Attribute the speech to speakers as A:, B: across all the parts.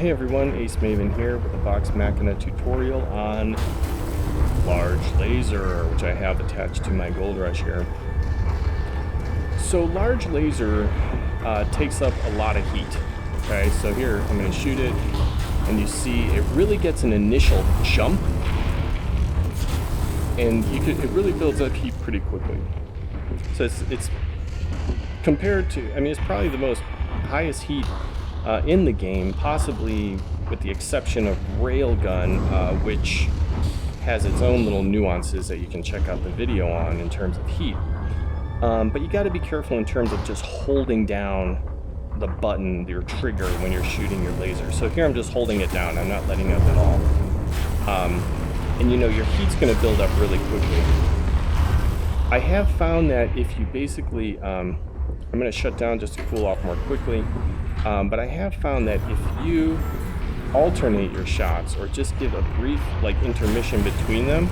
A: Hey everyone, Ace Maven here with a Vox Machina tutorial on large laser, which I have attached to my Gold Rush here. So large laser takes up a lot of heat. Okay, so here I'm going to shoot it, and you see it really gets an initial jump, and it really builds up heat pretty quickly. So it's compared to, I mean, it's probably the most highest heat in the game, possibly with the exception of Railgun, which has its own little nuances that you can check out the video on in terms of heat. But you got to be careful in terms of just holding down the button, your trigger, when you're shooting your laser. So here I'm just holding it down, I'm not letting up at all. And you know, your heat's going to build up really quickly. I have found that if you basically, I'm going to shut down just to cool off more quickly. But I have found that if you alternate your shots or just give a brief intermission between them,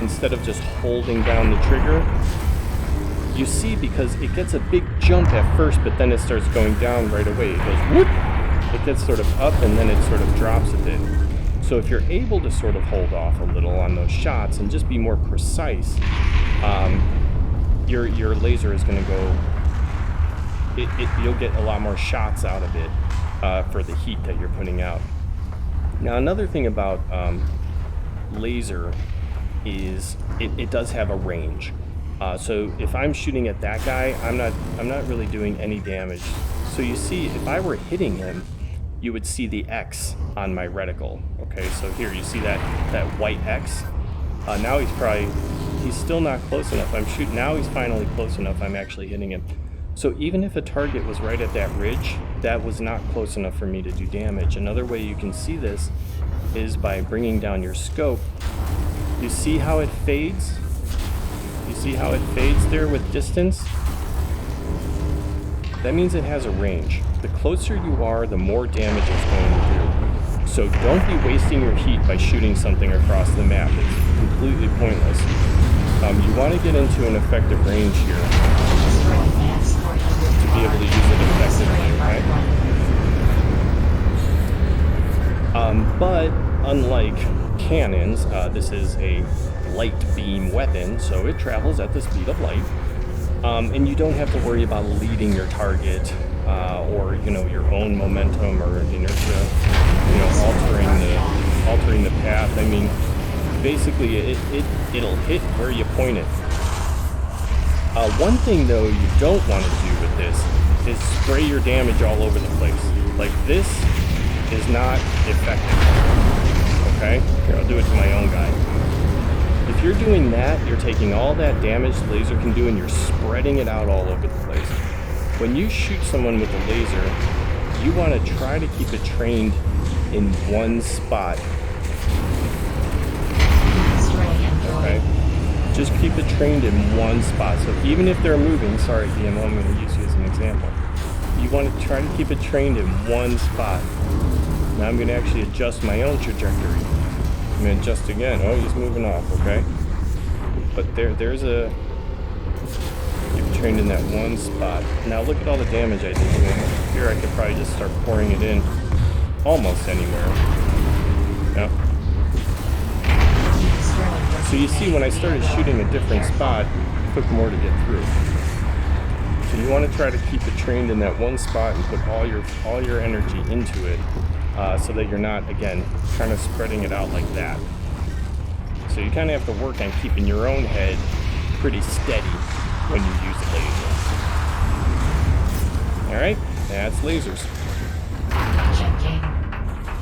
A: instead of just holding down the trigger, you see, because it gets a big jump at first, but then it starts going down right away. It goes whoop, it gets sort of up, and then it sort of drops a bit. So if you're able to sort of hold off a little on those shots and just be more precise, your laser is going to go, you'll get a lot more shots out of it for the heat that you're putting out. Now, another thing about laser is it does have a range. So if I'm shooting at that guy, I'm not really doing any damage. So you see, if I were hitting him, you would see the X on my reticle. Okay, so here you see that white X. Now he's still not close enough. I'm shooting now. He's finally close enough. I'm actually hitting him. So even if a target was right at that ridge, that was not close enough for me to do damage. Another way you can see this is by bringing down your scope. You see how it fades? You see how it fades there with distance? That means it has a range. The closer you are, the more damage it's going to do. So don't be wasting your heat by shooting something across the map. It's completely pointless. You want to get into an effective range here to be able to use it effectively, right? But unlike cannons, this is a light beam weapon, so it travels at the speed of light, and you don't have to worry about leading your target or your own momentum or inertia, altering the path. I mean, basically it'll hit where you point it. One thing though you don't want to do with this is spray your damage all over the place. Like, this is not effective. Okay? Here, I'll do it to my own guy. If you're doing that, you're taking all that damage the laser can do and you're spreading it out all over the place. When you shoot someone with a laser, you want to try to keep it trained in one spot. Okay? Just keep it trained in one spot. So even if they're moving, sorry DMO, I'm going to use you as an example. You want to try to keep it trained in one spot. Now I'm going to actually adjust my own trajectory. I'm going to adjust again. Oh, he's moving off, okay? But there's a... Keep it trained in that one spot. Now look at all the damage I did to him. Here I could probably just start pouring it in almost anywhere. Yep. So you see, when I started shooting a different spot, it took more to get through. So you want to try to keep it trained in that one spot and put all your energy into it, so that you're not, again, kind of spreading it out like that. So you kind of have to work on keeping your own head pretty steady when you use a laser. Alright, that's lasers.